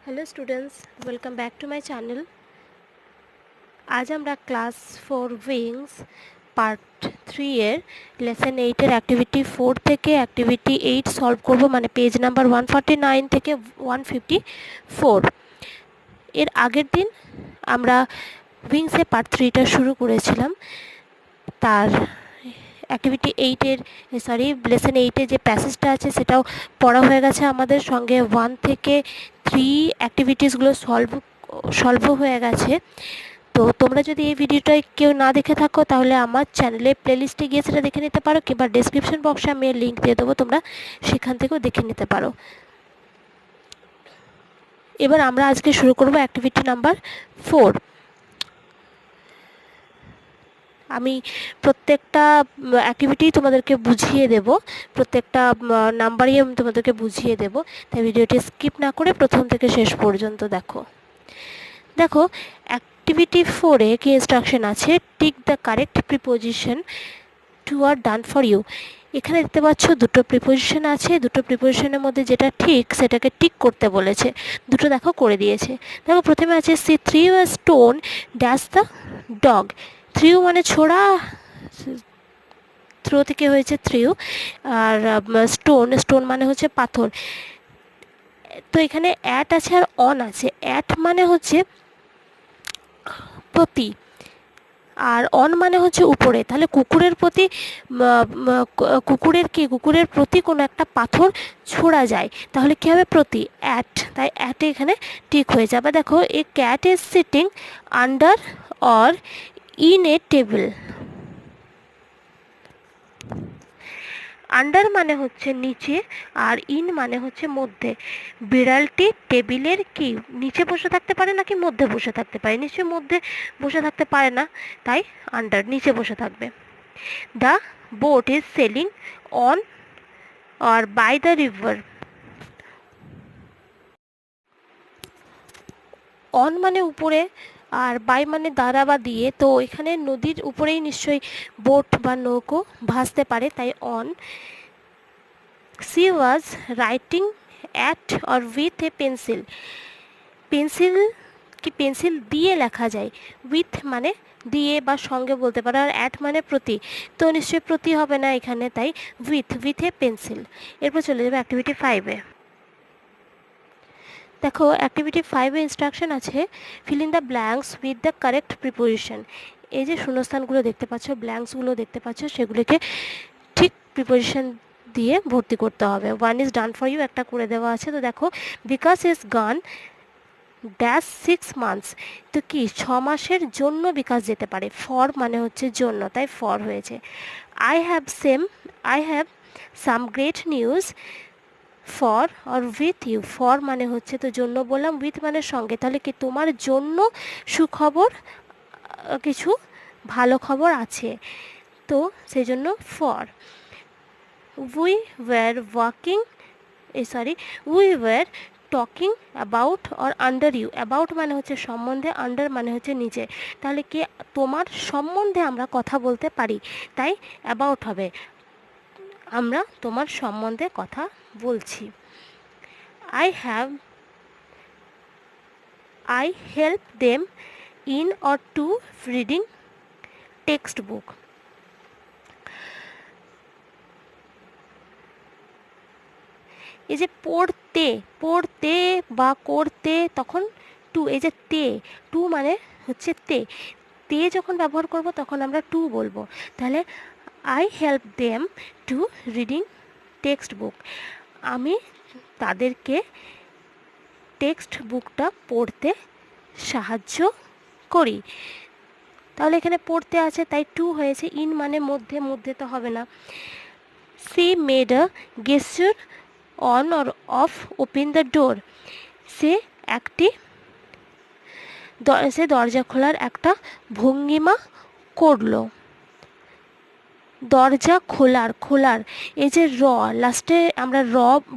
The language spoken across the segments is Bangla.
Hello students, welcome back to my channel. आज আমরা ক্লাস 4 উইংস পার্ট 3 এর লেসন 8 এর অ্যাক্টিভিটি 4 থেকে অ্যাক্টিভিটি 8 সলভ করব, মানে পেজ নাম্বার 149 থেকে 154। এর আগের দিন আমরা উইংসে পার্ট 3টা শুরু করেছিলাম। তার অ্যাক্টিভিটি 8 এর লেসন 8 এ যে প্যাসেজটা আছে সেটাও পড়া হয়ে গেছে আমাদের সঙ্গে। 1 থেকে 3 অ্যাক্টিভিটিসগুলো সলভও হয়ে গেছে। তো তোমরা যদি এই ভিডিওটা কেউ না দেখে থাকো তাহলে আমার চ্যানেলে প্লেলিস্টে গিয়ে সেটা দেখে নিতে পারো, কিংবা ডেসক্রিপশন বক্সে আমি এর লিঙ্ক দিয়ে দেবো, তোমরা সেখান থেকেও দেখে নিতে পারো। এবার আমরা আজকে শুরু করব অ্যাক্টিভিটি নাম্বার 4। আমি প্রত্যেকটা অ্যাক্টিভিটি তোমাদেরকে বুঝিয়ে দেব, প্রত্যেকটা নাম্বারই আমি তোমাদেরকে বুঝিয়ে দেব, তাই ভিডিওটি স্কিপ না করে প্রথম থেকে শেষ পর্যন্ত দেখো। অ্যাক্টিভিটি 4-এ কি ইনস্ট্রাকশন আছে? Tick the correct preposition two are done for you. এখানে দেখতে পাচ্ছ দুটো প্রিপোজিশন আছে, দুটো প্রিপোজিশনের মধ্যে যেটা ঠিক সেটাকে টিক করতে বলেছে। দুটো দেখো করে দিয়েছে। দেখো প্রথমে আছে she threw a stone dash the dog. Threw মানে ছোড়া, থ্রো থেকে হয়েছে থ্রিউ, আর স্টোন মানে হচ্ছে পাথর। তো এখানে অ্যাট আছে আর অন আছে। অ্যাট মানে হচ্ছে প্রতি, আর অন মানে হচ্ছে উপরে। তাহলে কুকুরের প্রতি কোনো একটা পাথর ছোড়া যায়, তাহলে কী হবে? প্রতি, অ্যাট। তাই অ্যাটে এখানে ঠিক হয়ে যাবে। দেখো a cat is sitting under or in a table. Under মানে হচ্ছে নিচে, আর ইন মানে হচ্ছে মধ্যে। বিড়ালটি টেবিলের কি নিচে বসে থাকতে পারে নাকি মধ্যে বসে থাকতে পারে? নিশ্চয়ই মধ্যে বসে থাকতে পারে না, তাই আন্ডার, নিচে বসে থাকবে। The boat is sailing on or by the river. On মানে উপরে, আর বাই মানে দ্বারা বা দিয়ে। তো এখানে নদীর উপরেই নিশ্চয়ই বোট বা নৌকো ভাসতে পারে, তাই on. C was writing at or with a pencil. Pencil দিয়ে লেখা যায়। উইথ মানে দিয়ে বা সঙ্গে বলতে পারো, আর অ্যাট মানে প্রতি, তো নিশ্চয়ই প্রতি হবে না এখানে, তাই উইথ এ পেন্সিল। এরপর চলে যাবে অ্যাক্টিভিটি 5-এ। দেখো অ্যাক্টিভিটি 5-এ ইনস্ট্রাকশন আছে fill in the blanks with the correct preposition. এই যে শূন্যস্থানগুলো দেখতে পাচ্ছ, ব্ল্যাঙ্কসগুলো দেখতে পাচ্ছ, সেগুলিকে ঠিক প্রিপোজিশন দিয়ে ভর্তি করতে হবে। 1 ইজ ডান ফর ইউ একটা করে দেওয়া আছে। তো দেখো বিকাশ ইজ গান ড্যাশ 6 মান্থস। তো কি 6 মাসের জন্য বিকাশ যেতে পারে। ফর মানে হচ্ছে জন্য, তাই ফর হয়েছে। I have some great news for or with you. For মানে হচ্ছে তো জন্য বললাম, উইথ মানে সঙ্গে, তাহলে কি তোমার জন্য সুখবর, কিছু ভালো খবর আছে, তো সেই জন্য for. We were talking about or under you. About মানে হচ্ছে সম্বন্ধে, আন্ডার মানে হচ্ছে নিচে। তাহলে কি তোমার সম্বন্ধে আমরা কথা বলতে পারি, তাই অ্যাবাউট হবে। আমরা তোমার সম্বন্ধে কথা বলছি। I help them in or to reading textbook. এই যে পড়তে বা করতে, তখন টু। এই যে টু মানে হচ্ছে তে যখন ব্যবহার করব তখন আমরা টু বলবো। তাহলে I help them to reading text book. আমি তাদেরকে টেক্সট বুকটা পড়তে সাহায্য করি। তাহলে এখানে পড়তে আছে তাই টু হয়েছে। ইন মানে মধ্যে তো হবে না। She made a gesture on or of open the door. সে দরজা খোলার একটা ভঙ্গিমা করলো। দরজা খোলার এই যে লাস্টে আমরা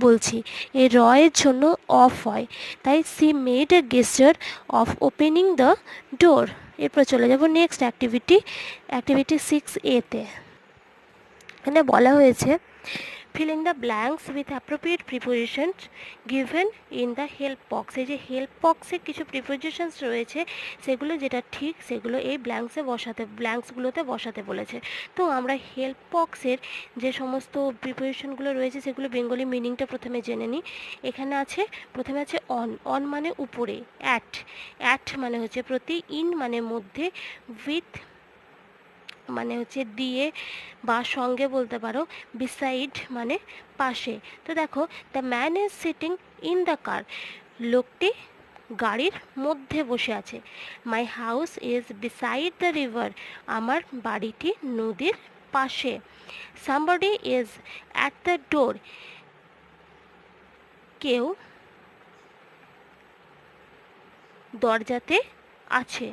বলছি, এই এর জন্য অফ হয়, তাই she made a gesture of opening the door. এরপর চলে যাব নেক্সট অ্যাক্টিভিটি 6A-তে। এখানে বলা হয়েছে fill in the blanks with appropriate prepositions given in the help box. এই যে help boxে কিছু prepositions রয়েছে, সেগুলো যেটা ঠিক সেগুলো এই ব্ল্যাঙ্কসগুলোতে বসাতে বলেছে। তো আমরা হেল্প বক্সের যে সমস্ত প্রিপোজিশনগুলো রয়েছে সেগুলো বেঙ্গলি মিনিংটা প্রথমে জেনে নিই। এখানে আছে, প্রথমে আছে অন। অন মানে উপরে, অ্যাট। অ্যাট মানে হচ্ছে প্রতি, ইন মানে মধ্যে, উইথ মানে হচ্ছে দিয়ে বা সঙ্গে বলতে পারো, বিসাইড মানে পাশে। তো দেখো, the man is sitting in the car, লোকটি গাড়ির মধ্যে বসে আছে। My house is beside the river, আমার বাড়িটি নদীর পাশে। Somebody is at the door, কেউ দরজাতে আছে।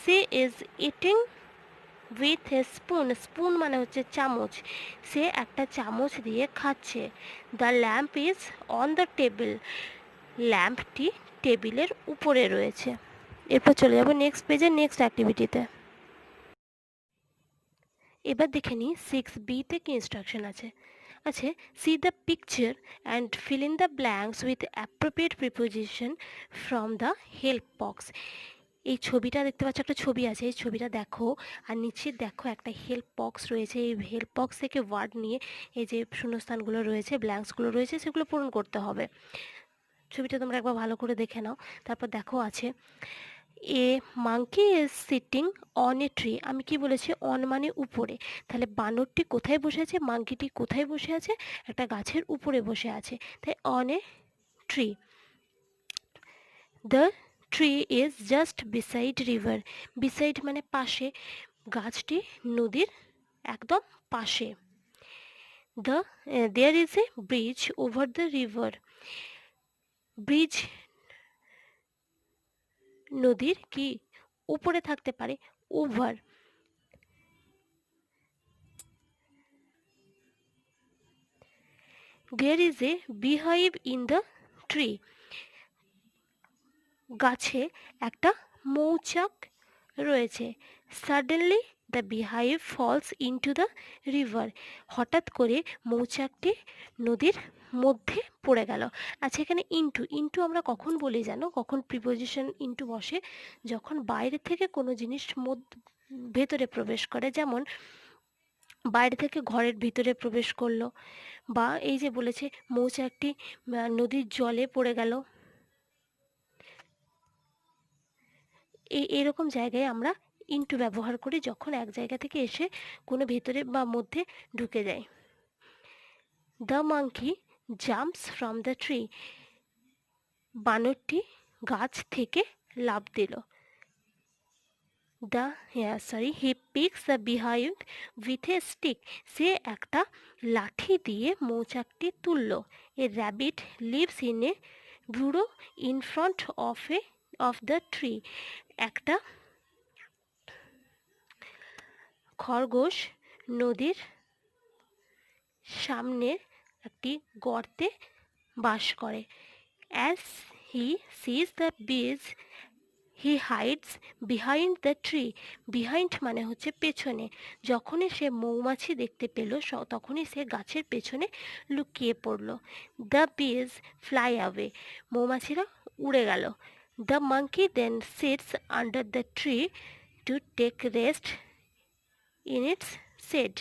She is eating with a spoon, spoon মানে হচ্ছে চামচ, সে একটা চামচ দিয়ে খাচ্ছে। The lamp is on the table, ল্যাম্পটি টেবিলের উপরে রয়েছে। এরপর চলে যাবো নেক্সট পেজে, নেক্সট অ্যাক্টিভিটিতে। এবার দেখে নিই 6B-তে কি ইনস্ট্রাকশন আছে। C the picture and fill in the blanks with appropriate preposition from the help box. এই ছবিটা দেখতে পাচ্ছ, একটা ছবি আছে, এই ছবিটা দেখো, আর নিচে দেখো একটা হেল্প বক্স রয়েছে। এই হেল্প বক্স থেকে ওয়ার্ড নিয়ে এই যে শূন্যস্থানগুলো রয়েছে, ব্ল্যাঙ্কসগুলো রয়েছে, সেগুলো পূরণ করতে হবে। ছবিটা তোমরা একবার ভালো করে দেখে নাও। তারপর দেখো আছে a monkey is sitting on a tree. আমি কি বলেছি? অন মানে উপরে। তাহলে বানরটি কোথায় বসে আছে? মাঙ্কিটি কোথায় বসে আছে? একটা গাছের উপরে বসে আছে, তাই on a tree. The tree is just beside river, beside মানে পাশে, গাছটি নদীর একদম পাশে। There is a bridge over the river, bridge নদীর কি উপরে থাকতে পারে, over. There is a beehive in the tree, গাছে একটা মৌচাক রয়েছে। Suddenly the beehive falls into the river, হঠাৎ করে মৌচাকটি নদীর মধ্যে পড়ে গেল। আচ্ছা, এখানে ইনটু, ইনটু আমরা কখন বলি জানো? কখন প্রিপোজিশন ইনটু বসে? যখন বাইরে থেকে কোনো জিনিস ভেতরে প্রবেশ করে, যেমন বাইরে থেকে ঘরের ভিতরে প্রবেশ করলো, বা এই যে বলেছে মৌচাকটি নদীর জলে পড়ে গেল, এরকম জায়গায় আমরা ইনটু ব্যবহার করি যখন এক জায়গা থেকে এসে কোনো ভেতরে বা মধ্যে ঢুকে যায়। The monkey jumps from the tree, বানরটি গাছ থেকে লাফ দিল। He picks the beehive with a stick, সে একটা লাঠি দিয়ে মৌচাকটি তুলল। A rabbit lives in a burrow in front of the tree, একটা খরগোশ নদীর সামনে একটি গর্তে বাস করে। As he sees the bees he hides behind the tree, behind মানে হচ্ছে পেছনে। যখনই সে মৌমাছি দেখতে পেল তখনই সে গাছের পেছনে লুকিয়ে পড়ল। দ্য বিজ ফ্লাই অ্যাওয়ে, মৌমাছিরা উড়ে গেল। The monkey then sits under the tree to take rest in its shade,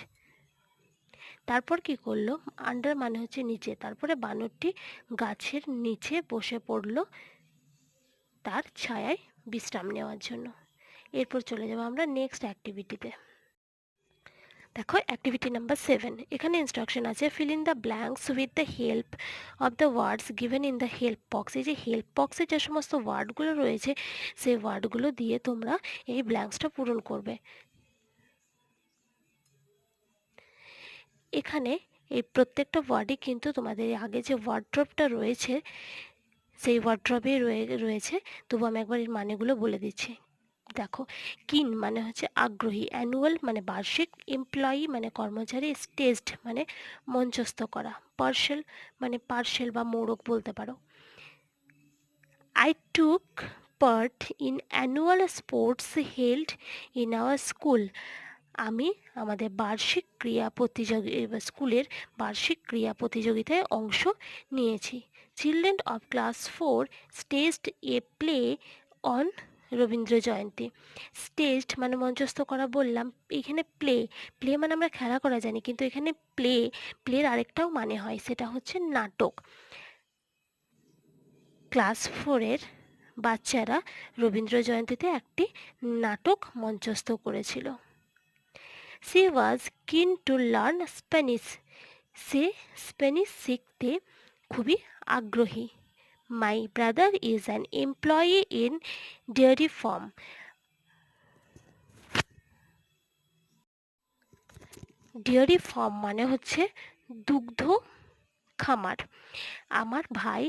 তারপর কি করলো? আন্ডার মানে হচ্ছে নিচে, তারপরে বানরটি গাছের নিচে বসে পড়ল তার ছায়ায় বিশ্রাম নেওয়ার জন্য। এরপর চলে যাব আমরা নেক্সট অ্যাক্টিভিটিতে। দেখো অ্যাক্টিভিটি নাম্বার 7, এখানে ইনস্ট্রাকশন আছে fill in the blanks with the help of the words given in the help box. এই যে হেল্প বক্সে যে সমস্ত ওয়ার্ডগুলো রয়েছে সেই ওয়ার্ডগুলো দিয়ে তোমরা এই ব্ল্যাঙ্কসটা পূরণ করবে। এখানে এই প্রত্যেকটা ওয়ার্ডই কিন্তু তোমাদের আগে যে ওয়ার্ড্রপটা রয়েছে সেই ওয়ার্ড্রপে রয়েছে, তবু আমি একবার এর মানেগুলো বলে দিচ্ছি। দেখো, কিন মানে হচ্ছে আগ্রহী, অ্যানুয়াল মানে বার্ষিক, এমপ্লয়ি মানে কর্মচারী, স্টেজড মানে মঞ্চস্থ করা, পার্সেল বা মোড়ক বলতে পারো। I took part in annual sports held in our school, আমি আমাদের বার্ষিক ক্রীড়া স্কুলের বার্ষিক ক্রীড়া প্রতিযোগিতায় অংশ নিয়েছি। Children of class 4 staged A play on Rabindra Jayanti. Staged মানে মঞ্চস্থ করা বললাম, এখানে প্লে মানে আমরা খেলা করা জানি, কিন্তু এখানে প্লের আরেকটাও মানে হয়, সেটা হচ্ছে নাটক। ক্লাস 4-এর বাচ্চারা রবীন্দ্র জয়ন্তীতে একটি নাটক মঞ্চস্থ করেছিল। She was keen to learn Spanish. Say Spanish শিখতে খুবই আগ্রহী। My brother is an employee in dairy farm. Dairy farm মানে হচ্ছে দুগ্ধ খামার। আমার ভাই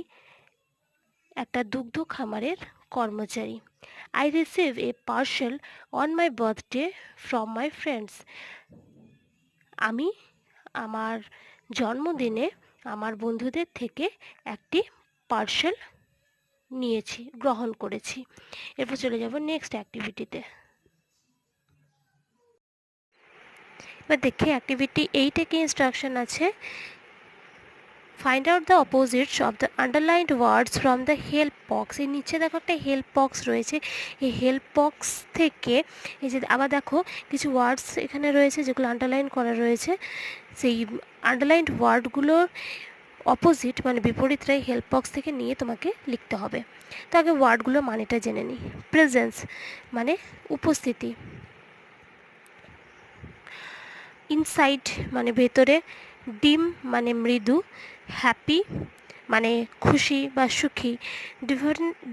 একটা দুগ্ধ খামারের কর্মচারী। I receive a parcel on my birthday from my friends. আমি আমার জন্মদিনে আমার বন্ধুদের থেকে একটি পার্সেল গ্রহণ করেছি। এরপর চলে যাব নেক্সট অ্যাক্টিভিটিতে। এবার দেখি অ্যাক্টিভিটি 8-এ কি ইনস্ট্রাকশন আছে। Find out the opposites of the underlined words from the help box. এর নিচে দেখো একটা হেল্প বক্স রয়েছে, এই হেল্প বক্স থেকে এই যে আবার দেখো কিছু ওয়ার্ডস এখানে রয়েছে যেগুলো আন্ডারলাইন করা রয়েছে, সেই আন্ডারলাইন্ড ওয়ার্ডগুলোর অপোজিট মানে বিপরীতটাই হেল্প বক্স থেকে নিয়ে তোমাকে লিখতে হবে। তো আগে ওয়ার্ডগুলোর মানেটা জেনে নিই। প্রেজেন্স মানে উপস্থিতি, ইনসাইড মানে ভেতরে, ডিম মানে মৃদু, হ্যাপি মানে খুশি বা সুখী,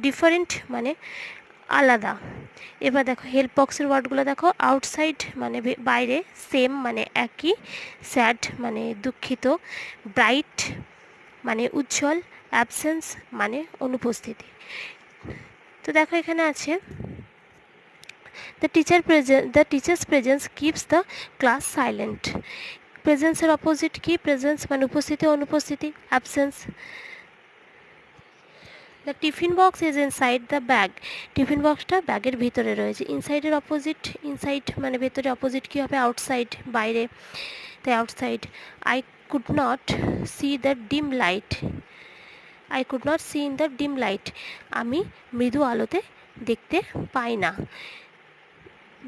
ডিফারেন্ট মানে আলাদা। এবার দেখো হেল্প বক্সের ওয়ার্ডগুলো দেখো। আউটসাইড মানে বাইরে, সেম মানে একই, স্যাড মানে দুঃখিত, ব্রাইট মানে উজ্জ্বল, অ্যাবসেন্স মানে অনুপস্থিতি। তো দেখো এখানে আছে the teacher's presence keeps the class silent. প্রেজেন্সের অপোজিট কি? প্রেজেন্স মানে উপস্থিতি, অনুপস্থিতি, absence. The tiffin box is inside the bag. Tiffin বক্সটা ব্যাগের ভিতরে রয়েছে। ইনসাইডের অপোজিট, ইনসাইড মানে ভেতরে, অপোজিট কী হবে? আউটসাইড বাইরে, তাই outside. I could not see the dim light. I could not see in the dim light. আমি মৃদু আলোতে দেখতে পাই না।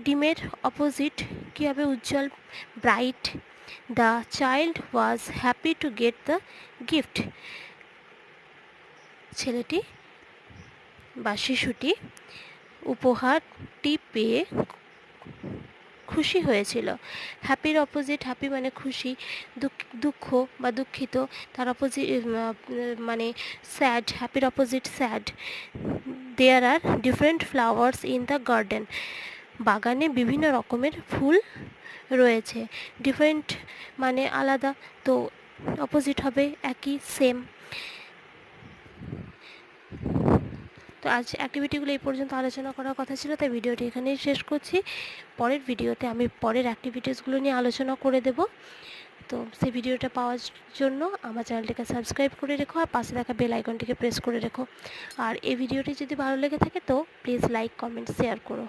ডিমের অপোজিট কী হবে? উজ্জ্বল, bright. The child was happy to get the gift. ছেলেটি বা শিশুটি উপহারটি পেয়ে খুশি হয়েছিল। হ্যাপির অপোজিট, হ্যাপি মানে খুশি, দুঃখ বা দুঃখিত, তার অপোজিট মানে স্যাড, হ্যাপির opposite sad. There are different flowers in the garden. বাগানে বিভিন্ন রকমের ফুল রয়েছে। ডিফারেন্ট মানে আলাদা, তো অপোজিট হবে একই, সেম। তো আজ অ্যাক্টিভিটিগুলো এই পর্যন্ত আলোচনা করার কথা ছিল, তাই ভিডিওটি এখানেই শেষ করছি। পরের ভিডিওতে আমি পরের অ্যাক্টিভিটিসগুলো নিয়ে আলোচনা করে দেব। তো সেই ভিডিওটা পাওয়ার জন্য আমার চ্যানেলটিকে সাবস্ক্রাইব করে রেখো আর পাশে থাকা বেল আইকনটিকে প্রেস করে রেখো। আর এই ভিডিওটি যদি ভালো লেগে থাকে তো প্লিজ লাইক, কমেন্ট, শেয়ার করো।